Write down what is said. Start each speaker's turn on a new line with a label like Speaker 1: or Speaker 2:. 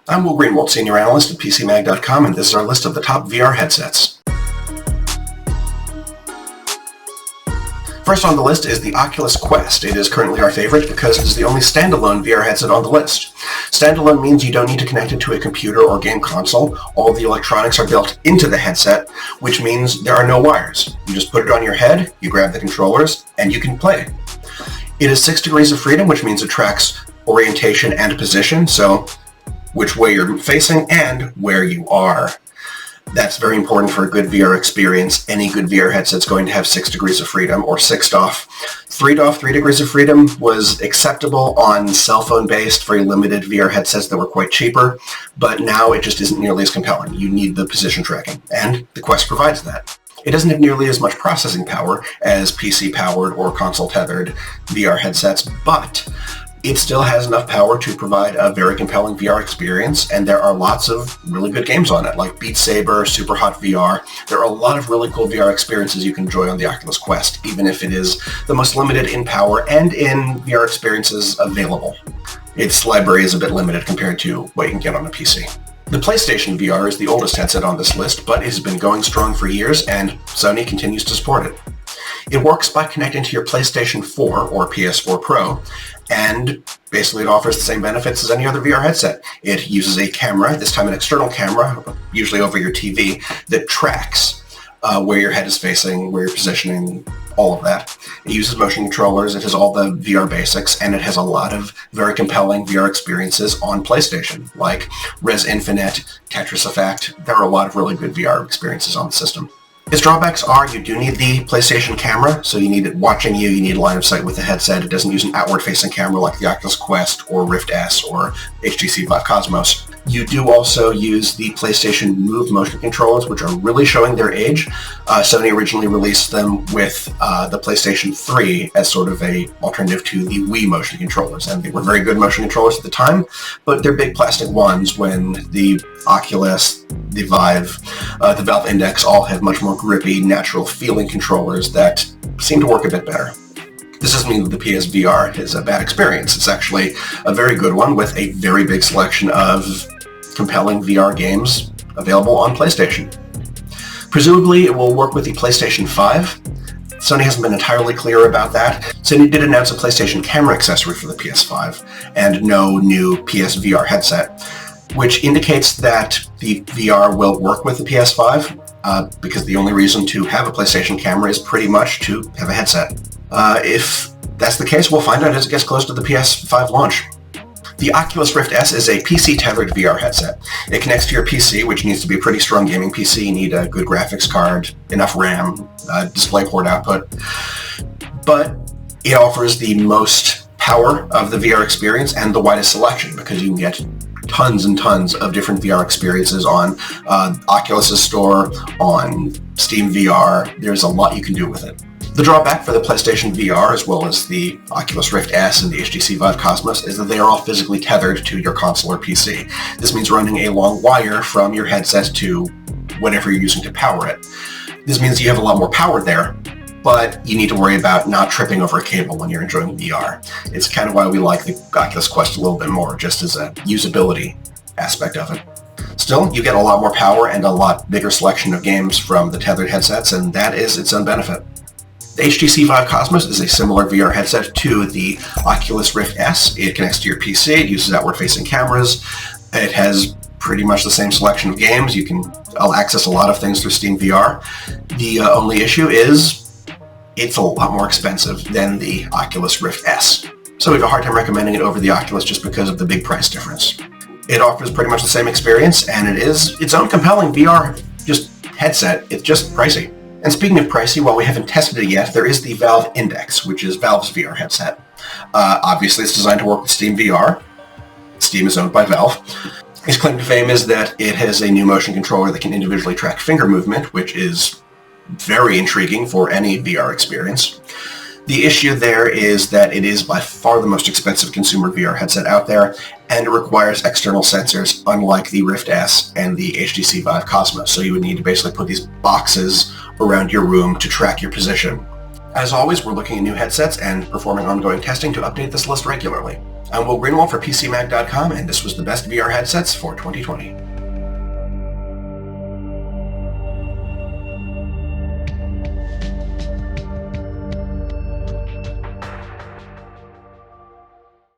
Speaker 1: I'm Will Greenwald, Senior Analyst at PCMag.com, and this is our list of the top VR headsets. First on the list is the Oculus Quest. It is currently our favorite because it is the only standalone VR headset on the list. Standalone means you don't need to connect it to a computer or game console. All the electronics are built into the headset, which means there are no wires. You just put it on your head, you grab the controllers, and you can play. It is 6 degrees of freedom, which means it tracks orientation and position, so which way you're facing and where you are. That's very important for a good VR experience. Any good VR headset's going to have 6 degrees of freedom, or 6 DOF. 3 DOF, 3 degrees of freedom, was acceptable on cell phone-based, very limited VR headsets that were quite cheaper, but now it just isn't nearly as compelling. You need the position tracking, and the Quest provides that. It doesn't have nearly as much processing power as PC-powered or console-tethered VR headsets, but it still has enough power to provide a very compelling VR experience, and there are lots of really good games on it, like Beat Saber, Super Hot VR. There are a lot of really cool VR experiences you can enjoy on the Oculus Quest, even if it is the most limited in power and in VR experiences available. Its library is a bit limited compared to what you can get on a PC. The PlayStation VR is the oldest headset on this list, but it has been going strong for years, and Sony continues to support it. It works by connecting to your PlayStation 4 or PS4 Pro, and basically it offers the same benefits as any other VR headset. It uses a camera, this time an external camera, usually over your TV, that tracks where your head is facing, where you're positioning, all of that. It uses motion controllers, it has all the VR basics, and it has a lot of very compelling VR experiences on PlayStation, like Res Infinite, Tetris Effect. There are a lot of really good VR experiences on the system. Its drawbacks are you do need the PlayStation camera, so you need it watching you, you need a line of sight with the headset. It doesn't use an outward-facing camera like the Oculus Quest or Rift S or HTC Vive Cosmos. You do also use the PlayStation Move motion controllers, which are really showing their age. Sony originally released them with the PlayStation 3 as sort of a alternative to the Wii motion controllers, and they were very good motion controllers at the time, but they're big plastic ones when the Oculus, the Vive, the Valve Index all have much more grippy, natural feeling controllers that seem to work a bit better. This doesn't mean that the PSVR is a bad experience. It's actually a very good one with a very big selection of compelling VR games available on PlayStation. Presumably it will work with the PlayStation 5. Sony hasn't been entirely clear about that. Sony did announce a PlayStation camera accessory for the PS5 and no new PSVR headset, which indicates that the VR will work with the PS5 because the only reason to have a PlayStation camera is pretty much to have a headset. If that's the case, we'll find out as it gets close to the PS5 launch. The Oculus Rift S is a PC-tethered VR headset. It connects to your PC, which needs to be a pretty strong gaming PC. You need a good graphics card, enough RAM, DisplayPort output. But it offers the most power of the VR experience and the widest selection because you can get tons and tons of different VR experiences on Oculus' store, on Steam VR. There's a lot you can do with it. The drawback for the PlayStation VR, as well as the Oculus Rift S and the HTC Vive Cosmos, is that they are all physically tethered to your console or PC. This means running a long wire from your headset to whatever you're using to power it. This means you have a lot more power there, but you need to worry about not tripping over a cable when you're enjoying VR. It's kind of why we like the Oculus Quest a little bit more, just as a usability aspect of it. Still, you get a lot more power and a lot bigger selection of games from the tethered headsets, and that is its own benefit. The HTC Vive Cosmos is a similar VR headset to the Oculus Rift S. It connects to your PC, it uses outward-facing cameras, it has pretty much the same selection of games. You can access a lot of things through Steam VR. The only issue is it's a lot more expensive than the Oculus Rift S. So we have a hard time recommending it over the Oculus just because of the big price difference. It offers pretty much the same experience, and it is its own compelling VR headset. It's just pricey. And speaking of pricey, while we haven't tested it yet, there is the Valve Index, which is Valve's VR headset. Obviously, it's designed to work with Steam VR. Steam is owned by Valve. Its claim to fame is that it has a new motion controller that can individually track finger movement, which is very intriguing for any VR experience. The issue there is that it is by far the most expensive consumer VR headset out there, and it requires external sensors, unlike the Rift S and the HTC Vive Cosmos. So you would need to basically put these boxes around your room to track your position. As always, we're looking at new headsets and performing ongoing testing to update this list regularly. I'm Will Greenwald for PCMag.com, and this was the best VR headsets for 2020.